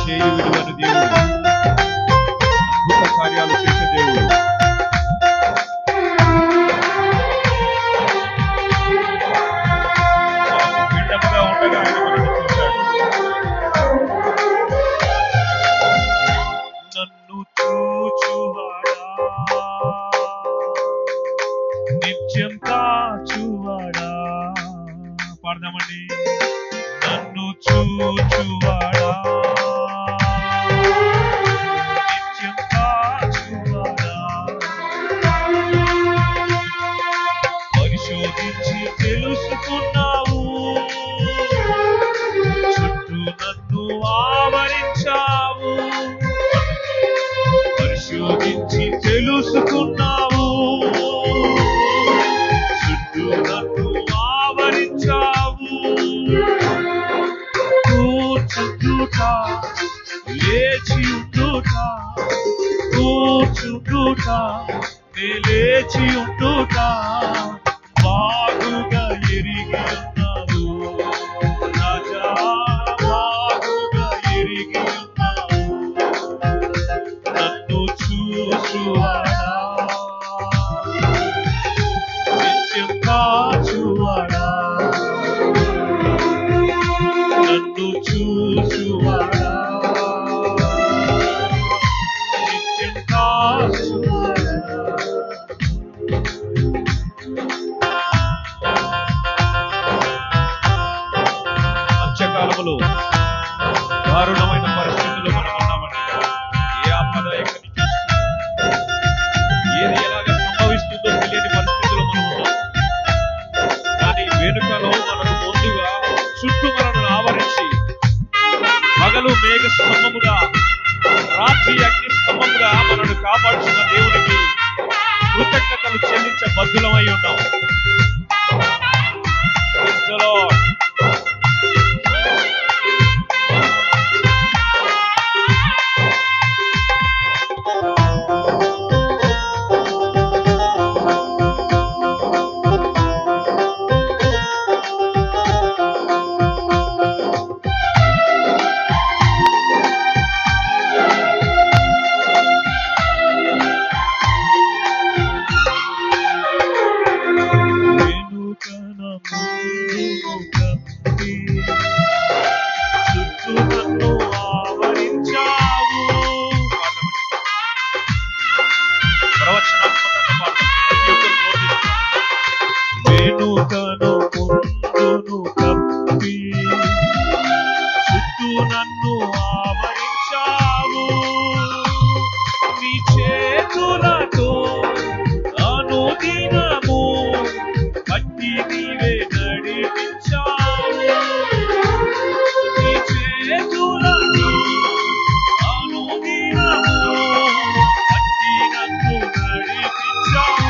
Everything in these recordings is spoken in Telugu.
చేయి విడువని దేవుడు, అద్భుత కార్యాలు చేసే దేవుడు. పిండముగా ఉండగా ఆయన మనల్ని చూశాడు. నన్ను చూచువాడా, నిత్యం కాచువాడా. పాడదామండి. నన్ను చూచువాడా, నిత్యం కాచువాడా, పరిశోధించి తెలుసుకున్నావు, చుట్టూ నన్ను ఆవరించావు. పరిశోధించి తెలుసుకున్నావు, చుట్టూ నన్ను ఆవరించావు. కూర్చుండుట, లేచి ఉండుట, కూర్చుండుట, లేచి ఉండుట బాగుగా ఎరిగి ఉన్నావు రాజా, బాగుగా ఎరిగి ఉన్నావు. నన్ను చూచువాడా, నిత్యం కాచువాడా, నన్ను చూచువాడా, నిత్యం కాచువాడా. అంత్యకాలములో దారుణమైన పరిస్థితుల్లో మనం ఉన్నామండి. ఏ ఆపద ఎక్కడి నుంచి వస్తుందో, ఏది ఎలాగ సంభవిస్తుందో తెలియని పరిస్థితుల్లో మనం ఉన్నాం. కానీ వెనుకలో మనకు ముందుగా చుట్టూ మనల్ని ఆవరించి పగలు మేఘ స్తంభముగా, రాత్రి అగ్ని స్తంభముగా మనల్ని కాపాడుతున్న దేవునికి కృతజ్ఞతలు చెల్లించే బద్ధులమై ఉన్నాం. Praise the Lord. చుట్టూ నన్ను ఆవరించావు. ప్రవచనాత్మకంగా పాడతాం. ప్రతి ఒక్కరు నోరు వెనుకను ముందును కప్పి చుట్టూ నన్ను ఆవరించావు. నీ చేతులతో అనుదినము పట్టి నీవే నడిపించావు. నీ చేతులతో అనుదినము పట్టి నన్ను నడిపించావు.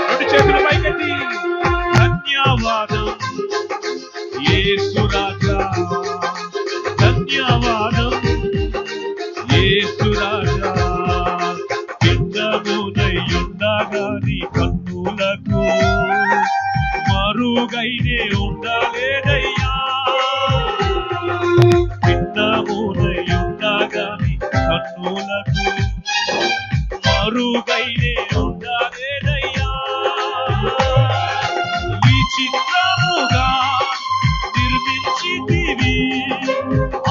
రెండు చేతుల పైకెత్తి ధన్యవాదం యేసు రాజా, ధన్యవాదం యేసు రాజా. పిండమునయుండగా నీ కన్నులకు మరుగైనే ఉండలేదయ్యా. పిండమునయుండగా నీ కన్నులకు మరుగైనే ఉండలేదయ్యా. విచిత్రముగా నిర్మించితివి,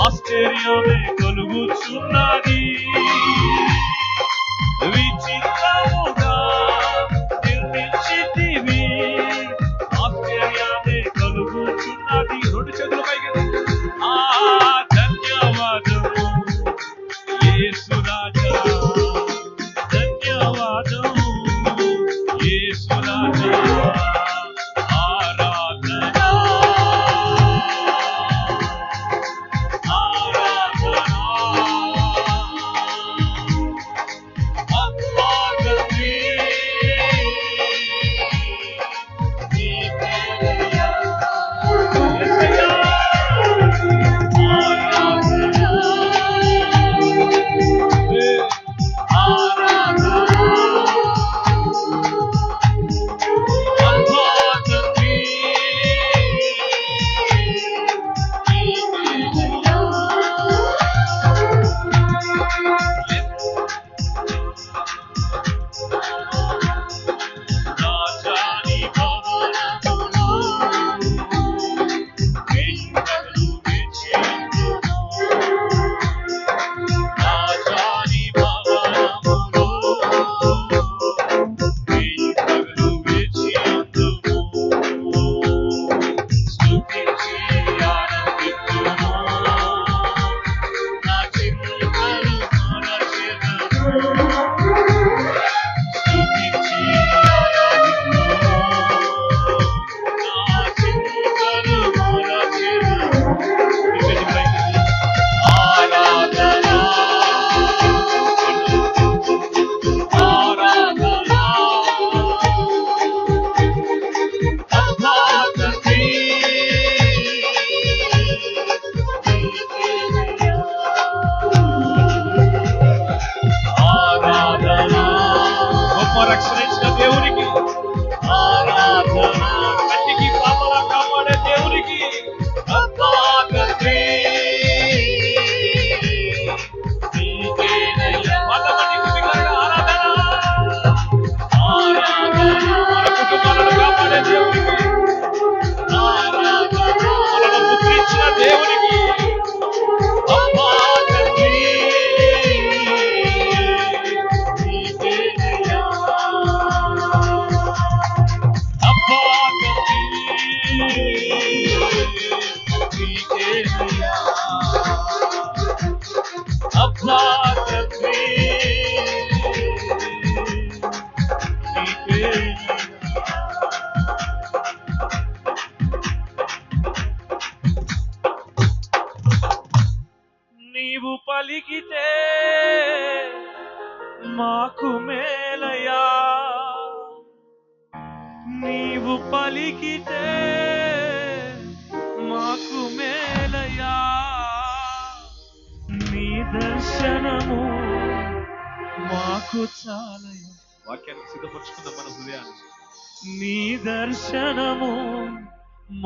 ఆశ్చర్యమే కలుగుచున్నది. విచిత్రముగా నిర్మించితివి, ఆశ్చర్యమే కలుగుచున్నది. రెండు చేతుల పైకి ధన్యవాదము యేసు రాజా, ధన్యవాదము యేసు రాజా. ఆరాధన ఆరాధన పలికితే మాకు మేలయా, నీవు పలికితే మాకు మేలయా, నీ దర్శనము మాకు చాలయా. వాక్యానికి సిద్ధపరచుకుందాం మన హృదయాన్ని. నీ దర్శనము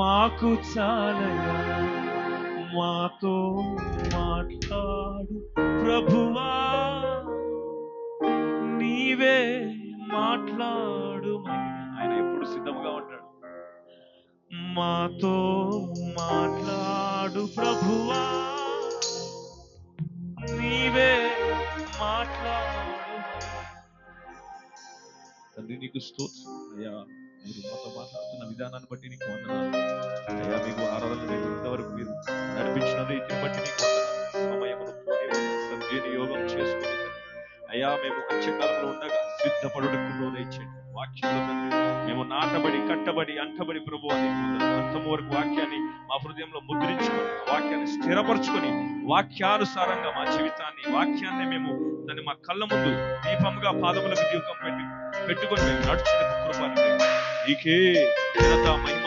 మాకు చాలయా, మాతో మాట్లాడు ప్రభువా, నీవే మాట్లాడు. ఆయన ఎప్పుడు సిద్ధంగా ఉంటాడు. మాతో మాట్లాడు ప్రభువా, నీవే మాట్లాడు. తండ్రి నీకు స్తోత్రం అయ్యా. మీరు మాతో మాట్లాడుతున్న విధానాన్ని బట్టి నీకు వందనాలు అయ్యా. మీకు ఆరాధన మీకు ఇంతవరకు మీరు నడిపించిన రీతిని బట్టి నీకు వందనాలు. సమయమును సద్వినియోగం చేసుకుని అయ్యా, మేము అంత్యకాలంలో ఉండగా సిద్ధపడుటకు లోనైంచండి. వాక్యంలో తండ్రి మేము నాటబడి కట్టబడి అంటబడి ప్రభు అని అంతము వరకు వాక్యాన్ని మా హృదయంలో ముద్రించుకొని వాక్యాన్ని స్థిరపరచుకొని వాక్యానుసారంగా మా జీవితాన్ని వాక్యాన్ని మేము దాన్ని మా కళ్ళ ముందు దీపముగా పాదములకు దీపం పెట్టుకొని మేము నడుచుకునే కృప నీకే ఘనత మహిమ